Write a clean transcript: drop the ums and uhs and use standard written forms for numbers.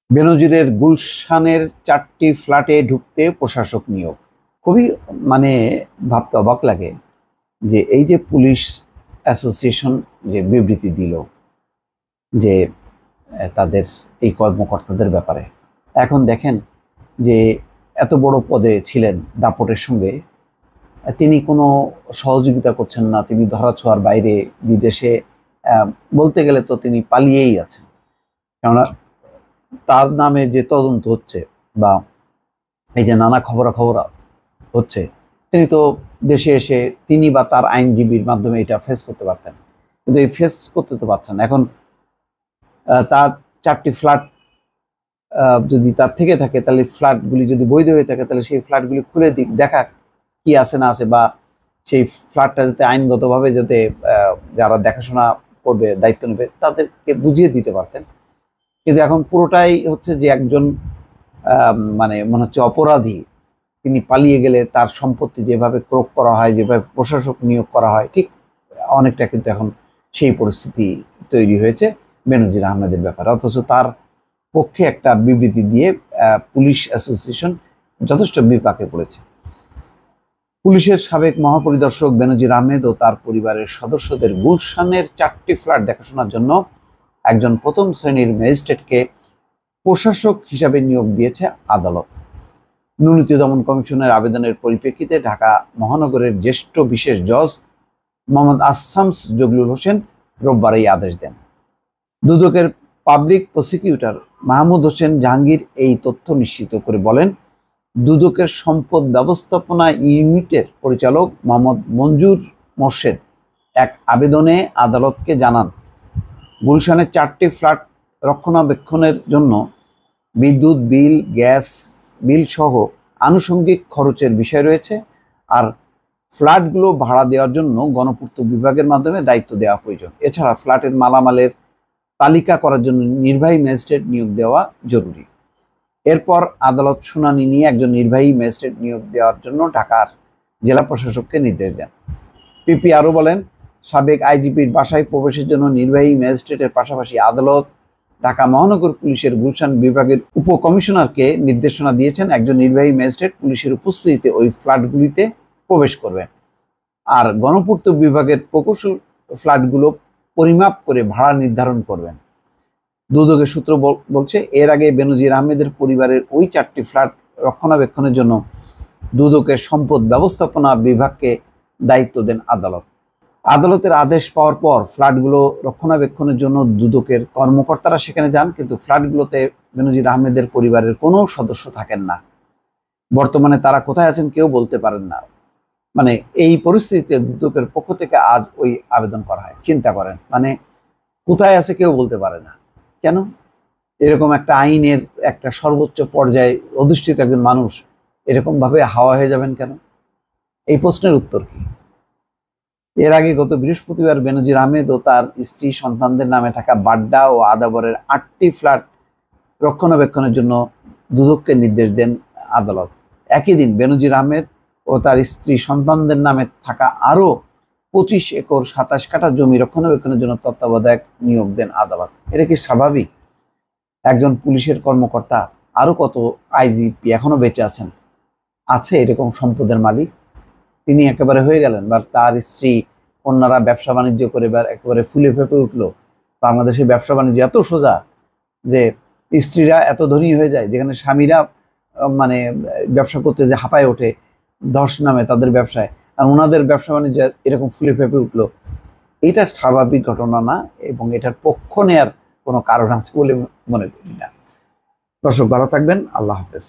বেনজিরের গুলশানের 4টি ফ্ল্যাটে ঢুকতে প্রশাসক নিয়োগ। খুবই মানে ভাবতে অবাক লাগে যে এই যে পুলিশ অ্যাসোসিয়েশন যে বিবৃতি দিল যে তাদের এই কর্মকর্তাদের ব্যাপারে, এখন দেখেন যে এত বড় পদে ছিলেন দাপটের সঙ্গে, তিনি কোনো সহযোগিতা করছেন না, তিনি ধরাছোঁয়ার বাইরে বিদেশে। বলতে গেলে তো তিনি পালিয়েই আছেন, কেননা তার নামে যে তদন্ত হচ্ছে বা এই যে নানা খবরাখবর হচ্ছে, তিনি তো দেশে এসে তিনি বা তার আইনজীবীর মাধ্যমে এটা ফেস করতে পারতেন, কিন্তু এই ফেস করতে তো পারছেন না। এখন তার 4টি ফ্ল্যাট যদি তার থেকে থাকে, তাহলে ফ্ল্যাটগুলি যদি বৈধ হয়ে থাকে, তাহলে সেই ফ্ল্যাটগুলি খুলে দেখা কি আছে না আছে, বা সেই ফ্ল্যাটটা যাতে আইনগতভাবে যাতে যারা দেখাশোনা করবে, দায়িত্ব নেবে, তাদেরকে বুঝিয়ে দিতে পারতেন। কিন্তু এখন পুরোটাই হচ্ছে যে একজন মানে মনে হচ্ছে অপরাধী, তিনি পালিয়ে গেলে তার সম্পত্তি যেভাবে ক্রোক করা হয়, যেভাবে প্রশাসক নিয়োগ করা হয়, ঠিক অনেকটা কিন্তু এখন সেই পরিস্থিতি তৈরি হয়েছে বেনজির আহমেদের ব্যাপারে। অথচ তার পক্ষে একটা বিবৃতি দিয়ে পুলিশ অ্যাসোসিয়েশন যথেষ্ট বিপাকে পড়েছে। পুলিশের সাবেক মহাপরিদর্শক বেনজির আহমেদ ও তার পরিবারের সদস্যদের গুলশানের 4টি ফ্ল্যাট দেখাশোনার জন্য একজন প্রথম শ্রেণীর ম্যাজিস্ট্রেটকে প্রশাসক হিসাবে নিয়োগ দিয়েছে আদালত। দুর্নীতি দমন কমিশনের আবেদনের পরিপ্রেক্ষিতে ঢাকা মহানগরের জ্যেষ্ঠ বিশেষ জজ মোহাম্মদ আসামস জগলুল হোসেন রোববার এই আদেশ দেন। দুদকের পাবলিক প্রসিকিউটর মাহমুদ হোসেন জাহাঙ্গীর এই তথ্য নিশ্চিত করে বলেন, দুদকের সম্পদ ব্যবস্থাপনা ইউনিটের পরিচালক মোহাম্মদ মঞ্জুর মোর্শেদ এক আবেদনে আদালতকে জানান, গুলশানের 4টি ফ্ল্যাট রক্ষণাবেক্ষণের জন্য বিদ্যুৎ বিল, গ্যাস বিল সহ আনুষঙ্গিক খরচের বিষয় রয়েছে, আর ফ্ল্যাটগুলো ভাড়া দেওয়ার জন্য গণপূর্ত বিভাগের মাধ্যমে দায়িত্ব দেওয়া প্রয়োজন। এছাড়া ফ্ল্যাটের মালামালের তালিকা করার জন্য নির্বাহী ম্যাজিস্ট্রেট নিয়োগ দেওয়া জরুরি। এরপর আদালত শুনানি নিয়ে একজন নির্বাহী ম্যাজিস্ট্রেট নিয়োগ দেওয়ার জন্য ঢাকার জেলা প্রশাসককে নির্দেশ দেন। পিপি আরও বলেন, সাবেক আইজিপির বাসায় প্রবেশের জন্য নির্বাহী ম্যাজিস্ট্রেটের পাশাপাশি আদালত ঢাকা মহানগর পুলিশের গুলশান বিভাগের উপকমিশনারকে নির্দেশনা দিয়েছেন, একজন নির্বাহী ম্যাজিস্ট্রেট পুলিশের উপস্থিতিতে ওই ফ্ল্যাটগুলিতে প্রবেশ করবেন আর গণপূর্ত বিভাগের প্রকৌশল ফ্ল্যাটগুলো পরিমাপ করে ভাড়া নির্ধারণ করবেন। দুদকের সূত্র বলছে, এর আগে বেনজির আহমেদের পরিবারের ওই 4টি ফ্ল্যাট রক্ষণাবেক্ষণের জন্য দুদকের সম্পদ ব্যবস্থাপনা বিভাগকে দায়িত্ব দেন আদালত। আদালতের আদেশ পাওয়ার পর ফ্ল্যাটগুলো রক্ষণাবেক্ষণের জন্য দুদকের কর্মকর্তারা সেখানে যান, কিন্তু ফ্ল্যাটগুলোতে বেনজির আহমেদের পরিবারের কোনো সদস্য থাকেন না। বর্তমানে তারা কোথায় আছেন কেউ বলতে পারেন না। মানে এই পরিস্থিতিতে দুদকের পক্ষ থেকে আজ ওই আবেদন করা হয়। চিন্তা করেন, মানে কোথায় আছে কেউ বলতে পারে না। কেন? এরকম একটা আইনের একটা সর্বোচ্চ পর্যায়ে অধিষ্ঠিত একজন মানুষ এরকমভাবে হাওয়া হয়ে যাবেন কেন? এই প্রশ্নের উত্তর কি? এর আগে গত বৃহস্পতিবার বেনজির আহমেদ ও তার স্ত্রী সন্তানদের নামে থাকা বাড্ডা ও আদাবরের 8টি ফ্ল্যাট রক্ষণাবেক্ষণের জন্য দুদককে নির্দেশ দেন আদালত। একই দিন বেনজির আহমেদ ও তার স্ত্রী সন্তানদের নামে থাকা আরও 25 একর 27 কাঠা জমি রক্ষণাবেক্ষণের জন্য তত্ত্বাবধায়ক নিয়োগ দেন আদালত। এটা কি স্বাভাবিক? একজন পুলিশের কর্মকর্তা, আরও কত আইজিপি এখনো বেঁচে আছেন, আছে এরকম সম্পদের মালিক? তিনি একেবারে হয়ে গেলেন, বা তার স্ত্রী কন্যারা ব্যবসা বাণিজ্য করে একেবারে ফুলে ফেঁপে উঠলো। বাংলাদেশের ব্যবসা বাণিজ্য এত সোজা যে স্ত্রীরা এত ধনী হয়ে যায়, যেখানে স্বামীরা মানে ব্যবসা করতে যে হাঁপায় ওঠে ধস নামে তাদের ব্যবসায়, আর ওনাদের ব্যবসা বাণিজ্য এরকম ফুলে ফেঁপে উঠলো। এটা স্বাভাবিক ঘটনা না, এবং এটার পক্ষ নেয়ার কোনো কারণ আছে বলে মনে করি না। দর্শক ভালো থাকবেন, আল্লাহ হাফেজ।